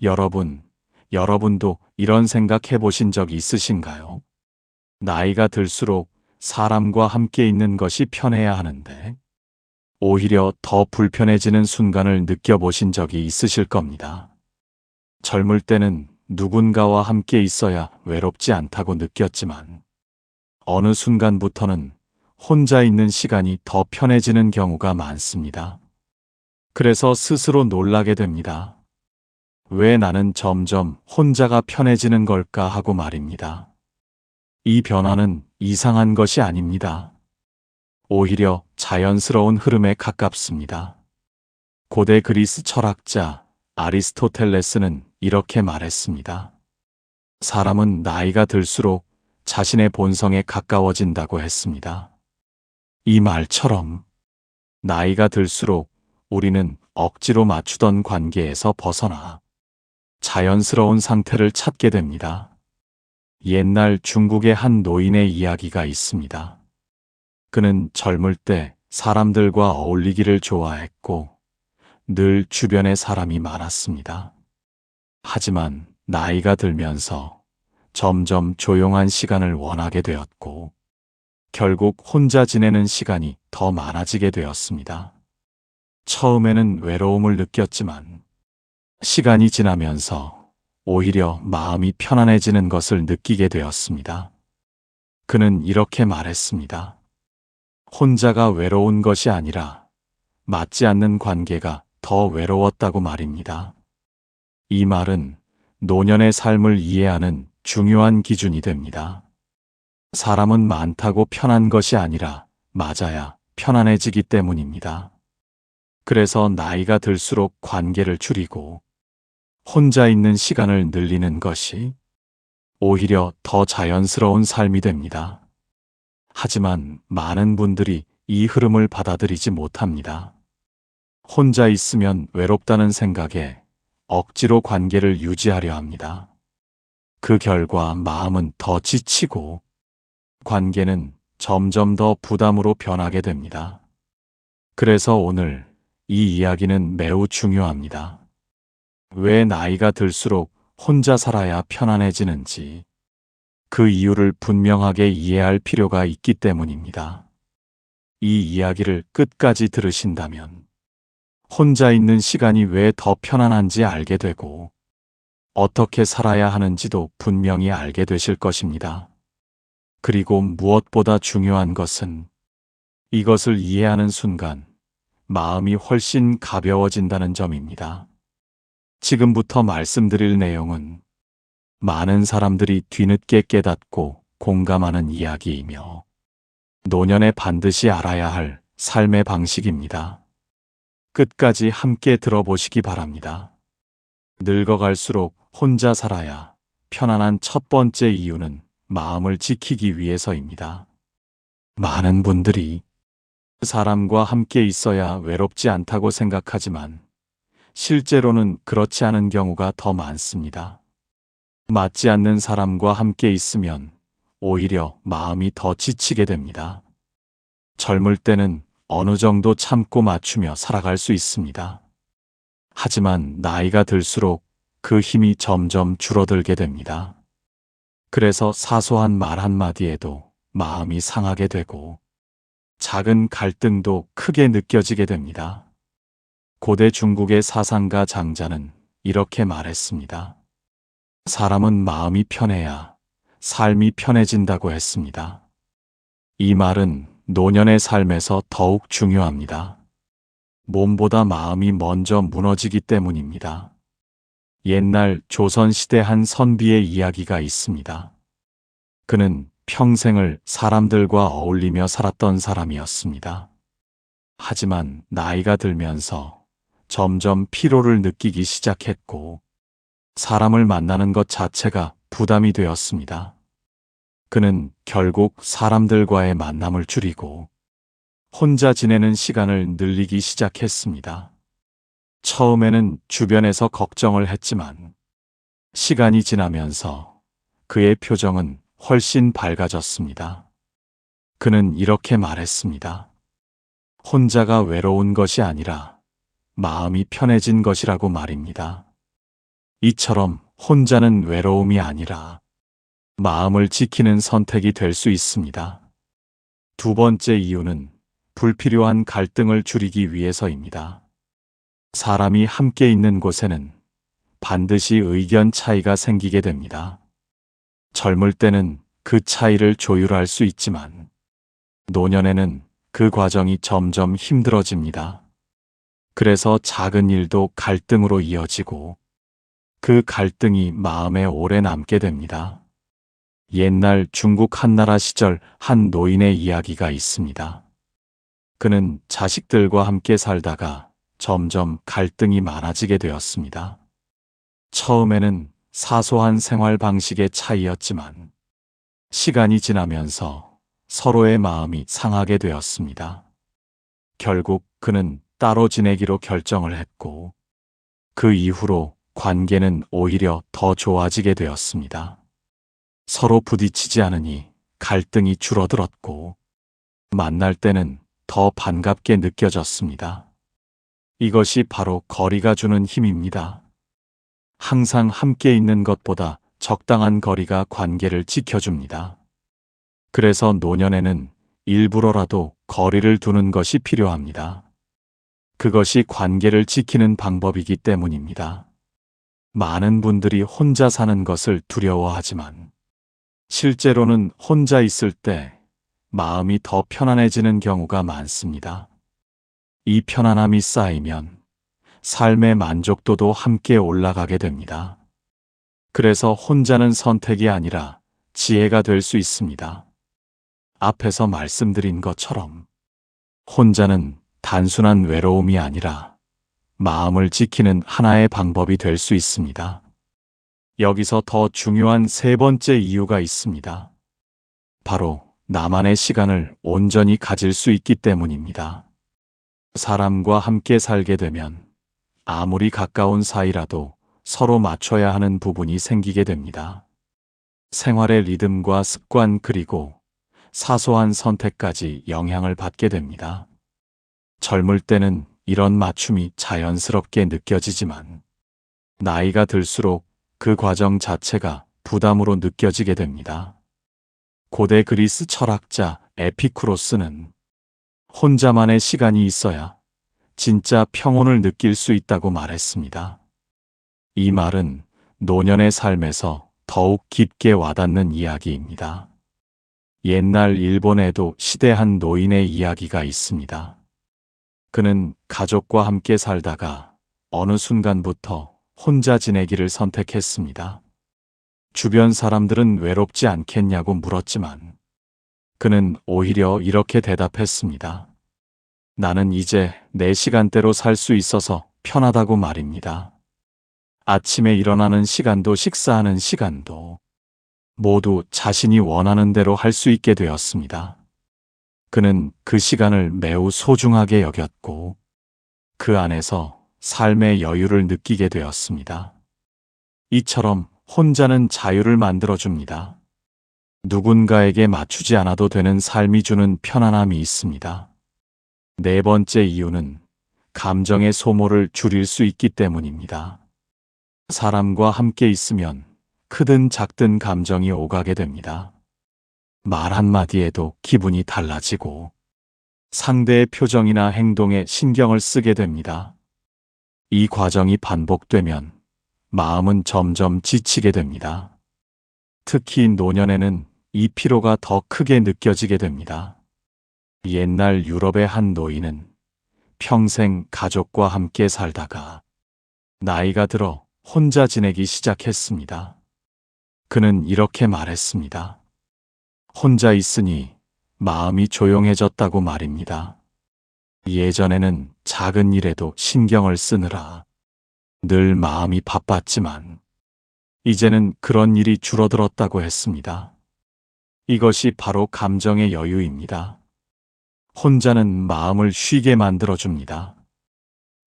여러분도 이런 생각 해보신 적 있으신가요? 나이가 들수록 사람과 함께 있는 것이 편해야 하는데, 오히려 더 불편해지는 순간을 느껴보신 적이 있으실 겁니다. 젊을 때는 누군가와 함께 있어야 외롭지 않다고 느꼈지만, 어느 순간부터는 혼자 있는 시간이 더 편해지는 경우가 많습니다. 그래서 스스로 놀라게 됩니다. 왜 나는 점점 혼자가 편해지는 걸까 하고 말입니다. 이 변화는 이상한 것이 아닙니다. 오히려 자연스러운 흐름에 가깝습니다. 고대 그리스 철학자 아리스토텔레스는 이렇게 말했습니다. 사람은 나이가 들수록 자신의 본성에 가까워진다고 했습니다. 이 말처럼 나이가 들수록 우리는 억지로 맞추던 관계에서 벗어나 자연스러운 상태를 찾게 됩니다. 옛날 중국의 한 노인의 이야기가 있습니다. 그는 젊을 때 사람들과 어울리기를 좋아했고 늘 주변에 사람이 많았습니다. 하지만 나이가 들면서 점점 조용한 시간을 원하게 되었고 결국 혼자 지내는 시간이 더 많아지게 되었습니다. 처음에는 외로움을 느꼈지만 시간이 지나면서 오히려 마음이 편안해지는 것을 느끼게 되었습니다. 그는 이렇게 말했습니다. 혼자가 외로운 것이 아니라 맞지 않는 관계가 더 외로웠다고 말입니다. 이 말은 노년의 삶을 이해하는 중요한 기준이 됩니다. 사람은 많다고 편한 것이 아니라 맞아야 편안해지기 때문입니다. 그래서 나이가 들수록 관계를 줄이고 혼자 있는 시간을 늘리는 것이 오히려 더 자연스러운 삶이 됩니다. 하지만 많은 분들이 이 흐름을 받아들이지 못합니다. 혼자 있으면 외롭다는 생각에 억지로 관계를 유지하려 합니다. 그 결과 마음은 더 지치고 관계는 점점 더 부담으로 변하게 됩니다. 그래서 오늘 이 이야기는 매우 중요합니다. 왜 나이가 들수록 혼자 살아야 편안해지는지 그 이유를 분명하게 이해할 필요가 있기 때문입니다. 이 이야기를 끝까지 들으신다면 혼자 있는 시간이 왜 더 편안한지 알게 되고 어떻게 살아야 하는지도 분명히 알게 되실 것입니다. 그리고 무엇보다 중요한 것은 이것을 이해하는 순간 마음이 훨씬 가벼워진다는 점입니다. 지금부터 말씀드릴 내용은 많은 사람들이 뒤늦게 깨닫고 공감하는 이야기이며 노년에 반드시 알아야 할 삶의 방식입니다. 끝까지 함께 들어보시기 바랍니다. 늙어갈수록 혼자 살아야 편안한 첫 번째 이유는 마음을 지키기 위해서입니다. 많은 분들이 사람과 함께 있어야 외롭지 않다고 생각하지만 실제로는 그렇지 않은 경우가 더 많습니다. 맞지 않는 사람과 함께 있으면 오히려 마음이 더 지치게 됩니다. 젊을 때는 어느 정도 참고 맞추며 살아갈 수 있습니다. 하지만 나이가 들수록 그 힘이 점점 줄어들게 됩니다. 그래서 사소한 말 한마디에도 마음이 상하게 되고 작은 갈등도 크게 느껴지게 됩니다. 고대 중국의 사상가 장자는 이렇게 말했습니다. 사람은 마음이 편해야 삶이 편해진다고 했습니다. 이 말은 노년의 삶에서 더욱 중요합니다. 몸보다 마음이 먼저 무너지기 때문입니다. 옛날 조선시대 한 선비의 이야기가 있습니다. 그는 평생을 사람들과 어울리며 살았던 사람이었습니다. 하지만 나이가 들면서 점점 피로를 느끼기 시작했고 사람을 만나는 것 자체가 부담이 되었습니다. 그는 결국 사람들과의 만남을 줄이고 혼자 지내는 시간을 늘리기 시작했습니다. 처음에는 주변에서 걱정을 했지만 시간이 지나면서 그의 표정은 훨씬 밝아졌습니다. 그는 이렇게 말했습니다. 혼자가 외로운 것이 아니라 마음이 편해진 것이라고 말입니다. 이처럼 혼자는 외로움이 아니라 마음을 지키는 선택이 될 수 있습니다. 두 번째 이유는 불필요한 갈등을 줄이기 위해서입니다. 사람이 함께 있는 곳에는 반드시 의견 차이가 생기게 됩니다. 젊을 때는 그 차이를 조율할 수 있지만 노년에는 그 과정이 점점 힘들어집니다. 그래서 작은 일도 갈등으로 이어지고 그 갈등이 마음에 오래 남게 됩니다. 옛날 중국 한나라 시절 한 노인의 이야기가 있습니다. 그는 자식들과 함께 살다가 점점 갈등이 많아지게 되었습니다. 처음에는 사소한 생활 방식의 차이였지만 시간이 지나면서 서로의 마음이 상하게 되었습니다. 결국 그는 따로 지내기로 결정을 했고 그 이후로 관계는 오히려 더 좋아지게 되었습니다. 서로 부딪히지 않으니 갈등이 줄어들었고 만날 때는 더 반갑게 느껴졌습니다. 이것이 바로 거리가 주는 힘입니다. 항상 함께 있는 것보다 적당한 거리가 관계를 지켜줍니다. 그래서 노년에는 일부러라도 거리를 두는 것이 필요합니다. 그것이 관계를 지키는 방법이기 때문입니다. 많은 분들이 혼자 사는 것을 두려워하지만 실제로는 혼자 있을 때 마음이 더 편안해지는 경우가 많습니다. 이 편안함이 쌓이면 삶의 만족도도 함께 올라가게 됩니다. 그래서 혼자는 선택이 아니라 지혜가 될 수 있습니다. 앞에서 말씀드린 것처럼 혼자는 단순한 외로움이 아니라 마음을 지키는 하나의 방법이 될 수 있습니다. 여기서 더 중요한 세 번째 이유가 있습니다. 바로 나만의 시간을 온전히 가질 수 있기 때문입니다. 사람과 함께 살게 되면 아무리 가까운 사이라도 서로 맞춰야 하는 부분이 생기게 됩니다. 생활의 리듬과 습관 그리고 사소한 선택까지 영향을 받게 됩니다. 젊을 때는 이런 맞춤이 자연스럽게 느껴지지만 나이가 들수록 그 과정 자체가 부담으로 느껴지게 됩니다. 고대 그리스 철학자 에피쿠로스는 혼자만의 시간이 있어야 진짜 평온을 느낄 수 있다고 말했습니다. 이 말은 노년의 삶에서 더욱 깊게 와닿는 이야기입니다. 옛날 일본에도 시대한 노인의 이야기가 있습니다. 그는 가족과 함께 살다가 어느 순간부터 혼자 지내기를 선택했습니다. 주변 사람들은 외롭지 않겠냐고 물었지만 그는 오히려 이렇게 대답했습니다. 나는 이제 내 시간대로 살 수 있어서 편하다고 말입니다. 아침에 일어나는 시간도 식사하는 시간도 모두 자신이 원하는 대로 할 수 있게 되었습니다. 그는 그 시간을 매우 소중하게 여겼고 그 안에서 삶의 여유를 느끼게 되었습니다. 이처럼 혼자는 자유를 만들어줍니다. 누군가에게 맞추지 않아도 되는 삶이 주는 편안함이 있습니다. 네 번째 이유는 감정의 소모를 줄일 수 있기 때문입니다. 사람과 함께 있으면 크든 작든 감정이 오가게 됩니다. 말 한마디에도 기분이 달라지고 상대의 표정이나 행동에 신경을 쓰게 됩니다. 이 과정이 반복되면 마음은 점점 지치게 됩니다. 특히 노년에는 이 피로가 더 크게 느껴지게 됩니다. 옛날 유럽의 한 노인은 평생 가족과 함께 살다가 나이가 들어 혼자 지내기 시작했습니다. 그는 이렇게 말했습니다. 혼자 있으니 마음이 조용해졌다고 말입니다. 예전에는 작은 일에도 신경을 쓰느라 늘 마음이 바빴지만 이제는 그런 일이 줄어들었다고 했습니다. 이것이 바로 감정의 여유입니다. 혼자는 마음을 쉬게 만들어줍니다.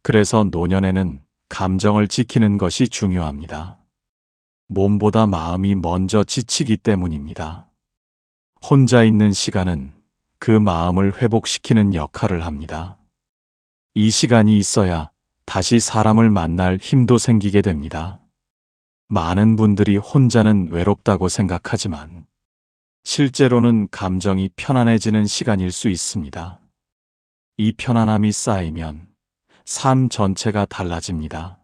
그래서 노년에는 감정을 지키는 것이 중요합니다. 몸보다 마음이 먼저 지치기 때문입니다. 혼자 있는 시간은 그 마음을 회복시키는 역할을 합니다. 이 시간이 있어야 다시 사람을 만날 힘도 생기게 됩니다. 많은 분들이 혼자는 외롭다고 생각하지만 실제로는 감정이 편안해지는 시간일 수 있습니다. 이 편안함이 쌓이면 삶 전체가 달라집니다.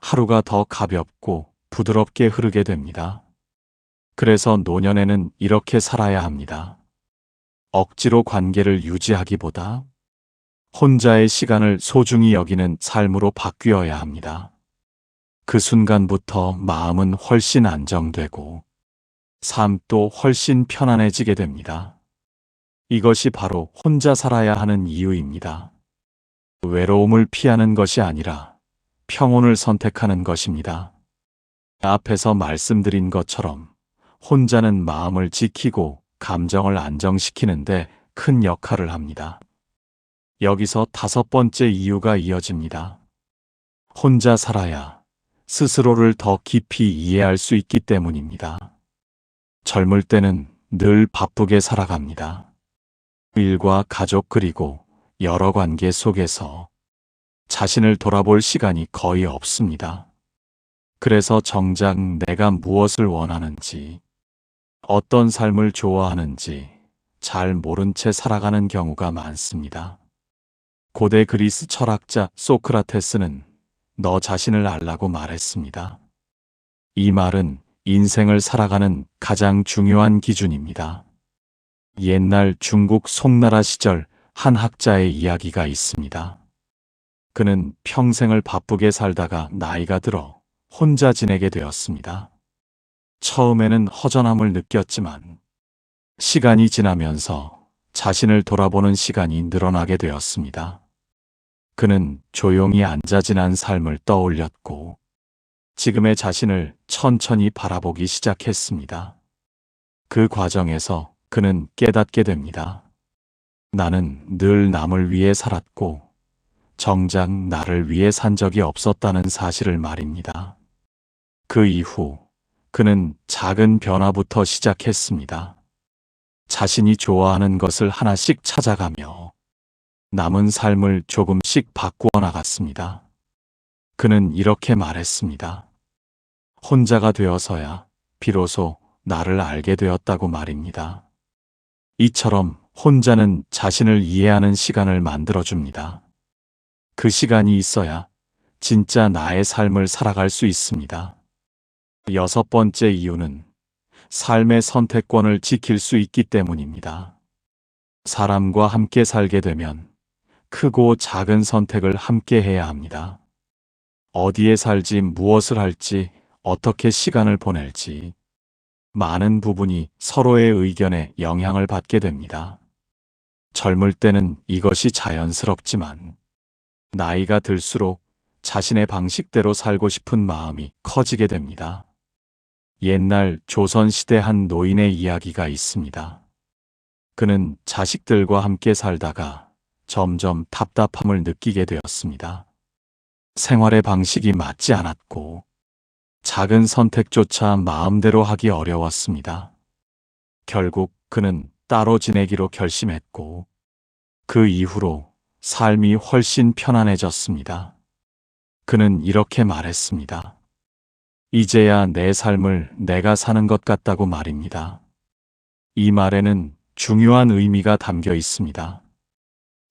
하루가 더 가볍고 부드럽게 흐르게 됩니다. 그래서 노년에는 이렇게 살아야 합니다. 억지로 관계를 유지하기보다 혼자의 시간을 소중히 여기는 삶으로 바뀌어야 합니다. 그 순간부터 마음은 훨씬 안정되고 삶도 훨씬 편안해지게 됩니다. 이것이 바로 혼자 살아야 하는 이유입니다. 외로움을 피하는 것이 아니라 평온을 선택하는 것입니다. 앞에서 말씀드린 것처럼 혼자는 마음을 지키고 감정을 안정시키는데 큰 역할을 합니다. 여기서 5번째 이유가 이어집니다. 혼자 살아야 스스로를 더 깊이 이해할 수 있기 때문입니다. 젊을 때는 늘 바쁘게 살아갑니다. 일과 가족 그리고 여러 관계 속에서 자신을 돌아볼 시간이 거의 없습니다. 그래서 정작 내가 무엇을 원하는지, 어떤 삶을 좋아하는지 잘 모른 채 살아가는 경우가 많습니다. 고대 그리스 철학자 소크라테스는 너 자신을 알라고 말했습니다. 이 말은 인생을 살아가는 가장 중요한 기준입니다. 옛날 중국 송나라 시절 한 학자의 이야기가 있습니다. 그는 평생을 바쁘게 살다가 나이가 들어 혼자 지내게 되었습니다. 처음에는 허전함을 느꼈지만 시간이 지나면서 자신을 돌아보는 시간이 늘어나게 되었습니다. 그는 조용히 앉아 지난 삶을 떠올렸고 지금의 자신을 천천히 바라보기 시작했습니다. 그 과정에서 그는 깨닫게 됩니다. 나는 늘 남을 위해 살았고 정작 나를 위해 산 적이 없었다는 사실을 말입니다. 그 이후 그는 작은 변화부터 시작했습니다. 자신이 좋아하는 것을 하나씩 찾아가며 남은 삶을 조금씩 바꾸어 나갔습니다. 그는 이렇게 말했습니다. 혼자가 되어서야 비로소 나를 알게 되었다고 말입니다. 이처럼 혼자는 자신을 이해하는 시간을 만들어줍니다. 그 시간이 있어야 진짜 나의 삶을 살아갈 수 있습니다. 6번째 이유는 삶의 선택권을 지킬 수 있기 때문입니다. 사람과 함께 살게 되면 크고 작은 선택을 함께 해야 합니다. 어디에 살지, 무엇을 할지, 어떻게 시간을 보낼지, 많은 부분이 서로의 의견에 영향을 받게 됩니다. 젊을 때는 이것이 자연스럽지만 나이가 들수록 자신의 방식대로 살고 싶은 마음이 커지게 됩니다. 옛날 조선시대 한 노인의 이야기가 있습니다. 그는 자식들과 함께 살다가 점점 답답함을 느끼게 되었습니다. 생활의 방식이 맞지 않았고 작은 선택조차 마음대로 하기 어려웠습니다. 결국 그는 따로 지내기로 결심했고 그 이후로 삶이 훨씬 편안해졌습니다. 그는 이렇게 말했습니다. 이제야 내 삶을 내가 사는 것 같다고 말입니다. 이 말에는 중요한 의미가 담겨 있습니다.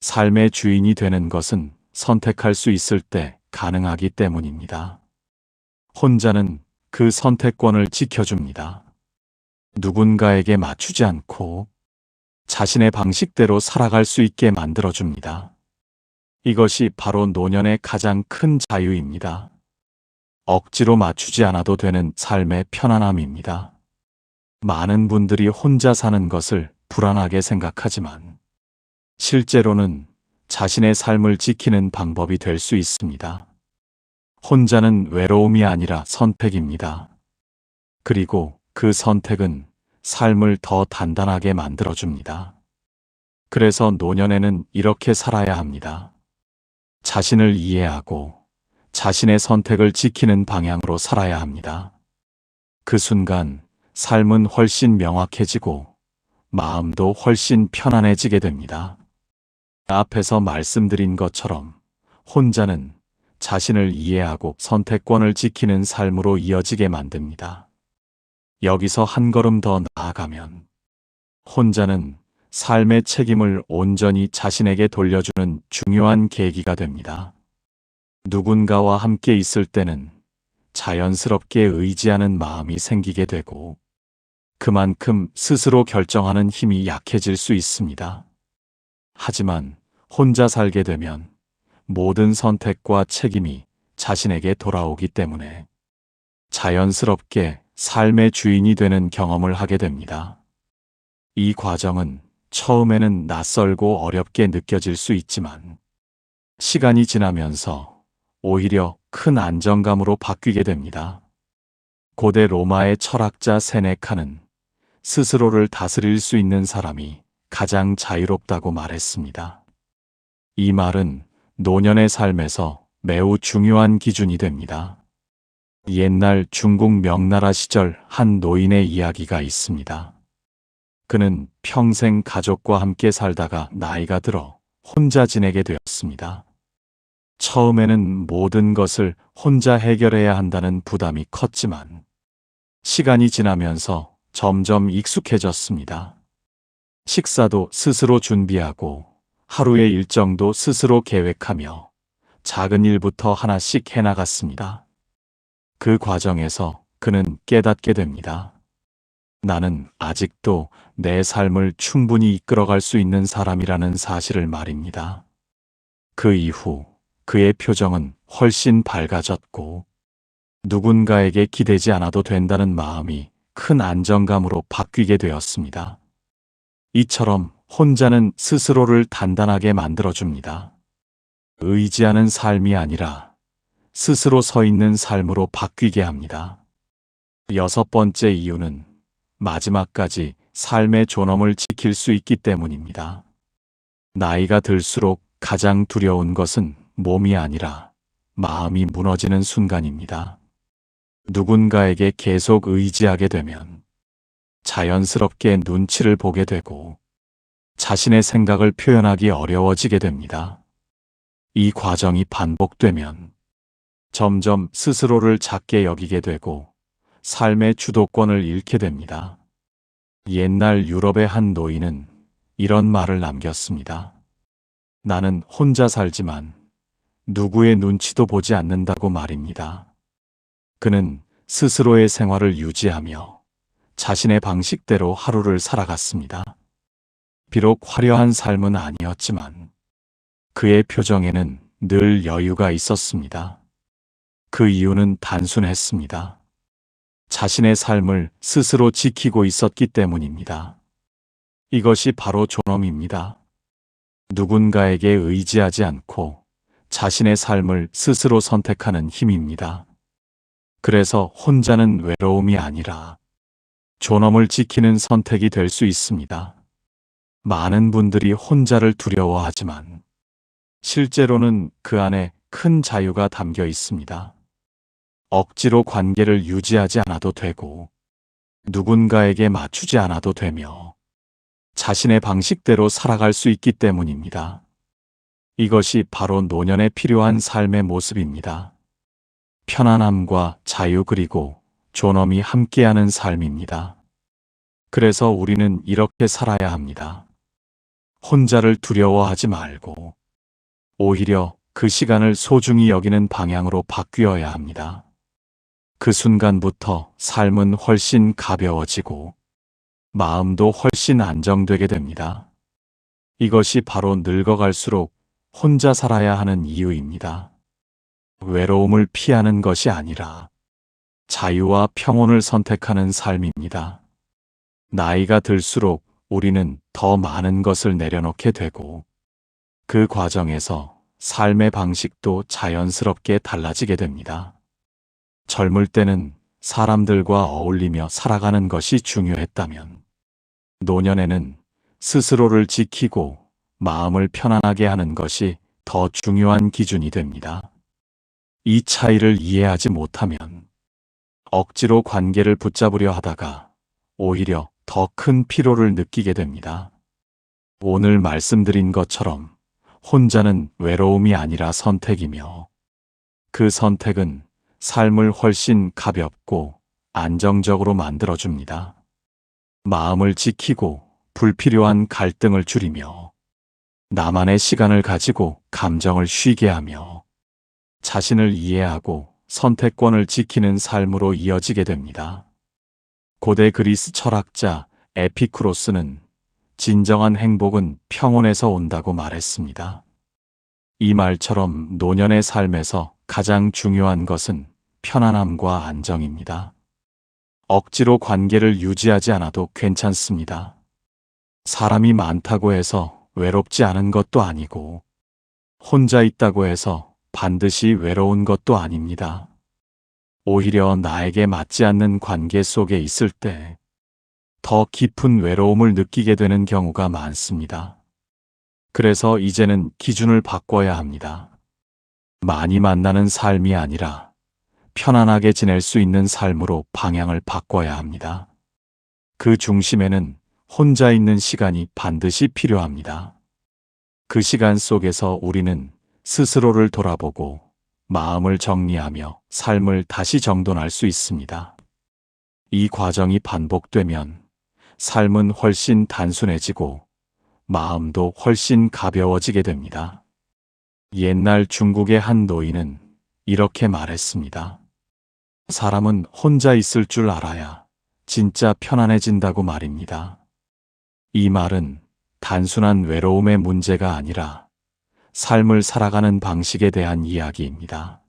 삶의 주인이 되는 것은 선택할 수 있을 때 가능하기 때문입니다. 혼자는 그 선택권을 지켜줍니다. 누군가에게 맞추지 않고 자신의 방식대로 살아갈 수 있게 만들어줍니다. 이것이 바로 노년의 가장 큰 자유입니다. 억지로 맞추지 않아도 되는 삶의 편안함입니다. 많은 분들이 혼자 사는 것을 불안하게 생각하지만 실제로는 자신의 삶을 지키는 방법이 될 수 있습니다. 혼자는 외로움이 아니라 선택입니다. 그리고 그 선택은 삶을 더 단단하게 만들어줍니다. 그래서 노년에는 이렇게 살아야 합니다. 자신을 이해하고 자신의 선택을 지키는 방향으로 살아야 합니다. 그 순간 삶은 훨씬 명확해지고 마음도 훨씬 편안해지게 됩니다. 앞에서 말씀드린 것처럼 혼자는 자신을 이해하고 선택권을 지키는 삶으로 이어지게 만듭니다. 여기서 한 걸음 더 나아가면 혼자는 삶의 책임을 온전히 자신에게 돌려주는 중요한 계기가 됩니다. 누군가와 함께 있을 때는 자연스럽게 의지하는 마음이 생기게 되고 그만큼 스스로 결정하는 힘이 약해질 수 있습니다. 하지만 혼자 살게 되면 모든 선택과 책임이 자신에게 돌아오기 때문에 자연스럽게 삶의 주인이 되는 경험을 하게 됩니다. 이 과정은 처음에는 낯설고 어렵게 느껴질 수 있지만 시간이 지나면서 오히려 큰 안정감으로 바뀌게 됩니다. 고대 로마의 철학자 세네카는 스스로를 다스릴 수 있는 사람이 가장 자유롭다고 말했습니다. 이 말은 노년의 삶에서 매우 중요한 기준이 됩니다. 옛날 중국 명나라 시절 한 노인의 이야기가 있습니다. 그는 평생 가족과 함께 살다가 나이가 들어 혼자 지내게 되었습니다. 처음에는 모든 것을 혼자 해결해야 한다는 부담이 컸지만 시간이 지나면서 점점 익숙해졌습니다. 식사도 스스로 준비하고 하루의 일정도 스스로 계획하며 작은 일부터 하나씩 해나갔습니다. 그 과정에서 그는 깨닫게 됩니다. 나는 아직도 내 삶을 충분히 이끌어갈 수 있는 사람이라는 사실을 말입니다. 그 이후 그의 표정은 훨씬 밝아졌고 누군가에게 기대지 않아도 된다는 마음이 큰 안정감으로 바뀌게 되었습니다. 이처럼 혼자는 스스로를 단단하게 만들어줍니다. 의지하는 삶이 아니라 스스로 서 있는 삶으로 바뀌게 합니다. 여섯 번째 이유는 마지막까지 삶의 존엄을 지킬 수 있기 때문입니다. 나이가 들수록 가장 두려운 것은 몸이 아니라 마음이 무너지는 순간입니다. 누군가에게 계속 의지하게 되면 자연스럽게 눈치를 보게 되고 자신의 생각을 표현하기 어려워지게 됩니다. 이 과정이 반복되면 점점 스스로를 작게 여기게 되고 삶의 주도권을 잃게 됩니다. 옛날 유럽의 한 노인은 이런 말을 남겼습니다. 나는 혼자 살지만 누구의 눈치도 보지 않는다고 말입니다. 그는 스스로의 생활을 유지하며 자신의 방식대로 하루를 살아갔습니다. 비록 화려한 삶은 아니었지만 그의 표정에는 늘 여유가 있었습니다. 그 이유는 단순했습니다. 자신의 삶을 스스로 지키고 있었기 때문입니다. 이것이 바로 존엄입니다. 누군가에게 의지하지 않고 자신의 삶을 스스로 선택하는 힘입니다. 그래서 혼자는 외로움이 아니라 존엄을 지키는 선택이 될 수 있습니다. 많은 분들이 혼자를 두려워하지만 실제로는 그 안에 큰 자유가 담겨 있습니다. 억지로 관계를 유지하지 않아도 되고 누군가에게 맞추지 않아도 되며 자신의 방식대로 살아갈 수 있기 때문입니다. 이것이 바로 노년에 필요한 삶의 모습입니다. 편안함과 자유 그리고 존엄이 함께하는 삶입니다. 그래서 우리는 이렇게 살아야 합니다. 혼자를 두려워하지 말고 오히려 그 시간을 소중히 여기는 방향으로 바뀌어야 합니다. 그 순간부터 삶은 훨씬 가벼워지고 마음도 훨씬 안정되게 됩니다. 이것이 바로 늙어갈수록 혼자 살아야 하는 이유입니다. 외로움을 피하는 것이 아니라 자유와 평온을 선택하는 삶입니다. 나이가 들수록 우리는 더 많은 것을 내려놓게 되고 그 과정에서 삶의 방식도 자연스럽게 달라지게 됩니다. 젊을 때는 사람들과 어울리며 살아가는 것이 중요했다면 노년에는 스스로를 지키고 마음을 편안하게 하는 것이 더 중요한 기준이 됩니다. 이 차이를 이해하지 못하면 억지로 관계를 붙잡으려 하다가 오히려 더 큰 피로를 느끼게 됩니다. 오늘 말씀드린 것처럼 혼자는 외로움이 아니라 선택이며 그 선택은 삶을 훨씬 가볍고 안정적으로 만들어줍니다. 마음을 지키고 불필요한 갈등을 줄이며 나만의 시간을 가지고 감정을 쉬게 하며 자신을 이해하고 선택권을 지키는 삶으로 이어지게 됩니다. 고대 그리스 철학자 에피쿠로스는 진정한 행복은 평온에서 온다고 말했습니다. 이 말처럼 노년의 삶에서 가장 중요한 것은 편안함과 안정입니다. 억지로 관계를 유지하지 않아도 괜찮습니다. 사람이 많다고 해서 외롭지 않은 것도 아니고, 혼자 있다고 해서 반드시 외로운 것도 아닙니다. 오히려 나에게 맞지 않는 관계 속에 있을 때 더 깊은 외로움을 느끼게 되는 경우가 많습니다. 그래서 이제는 기준을 바꿔야 합니다. 많이 만나는 삶이 아니라 편안하게 지낼 수 있는 삶으로 방향을 바꿔야 합니다. 그 중심에는 혼자 있는 시간이 반드시 필요합니다. 그 시간 속에서 우리는 스스로를 돌아보고 마음을 정리하며 삶을 다시 정돈할 수 있습니다. 이 과정이 반복되면 삶은 훨씬 단순해지고 마음도 훨씬 가벼워지게 됩니다. 옛날 중국의 한 노인은 이렇게 말했습니다. 사람은 혼자 있을 줄 알아야 진짜 편안해진다고 말입니다. 이 말은 단순한 외로움의 문제가 아니라 삶을 살아가는 방식에 대한 이야기입니다.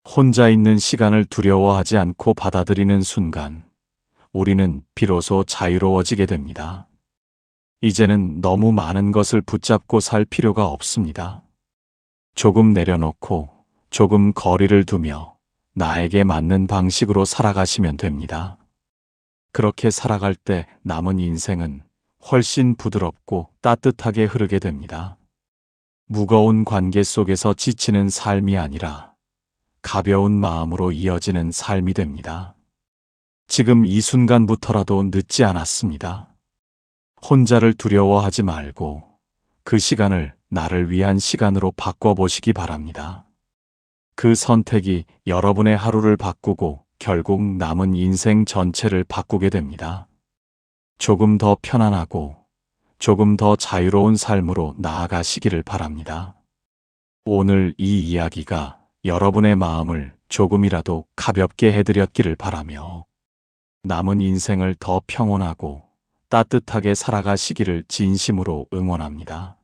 혼자 있는 시간을 두려워하지 않고 받아들이는 순간 우리는 비로소 자유로워지게 됩니다. 이제는 너무 많은 것을 붙잡고 살 필요가 없습니다. 조금 내려놓고 조금 거리를 두며 나에게 맞는 방식으로 살아가시면 됩니다. 그렇게 살아갈 때 남은 인생은 훨씬 부드럽고 따뜻하게 흐르게 됩니다. 무거운 관계 속에서 지치는 삶이 아니라 가벼운 마음으로 이어지는 삶이 됩니다. 지금 이 순간부터라도 늦지 않았습니다. 혼자를 두려워하지 말고 그 시간을 나를 위한 시간으로 바꿔보시기 바랍니다. 그 선택이 여러분의 하루를 바꾸고 결국 남은 인생 전체를 바꾸게 됩니다. 조금 더 편안하고 조금 더 자유로운 삶으로 나아가시기를 바랍니다. 오늘 이 이야기가 여러분의 마음을 조금이라도 가볍게 해드렸기를 바라며 남은 인생을 더 평온하고 따뜻하게 살아가시기를 진심으로 응원합니다.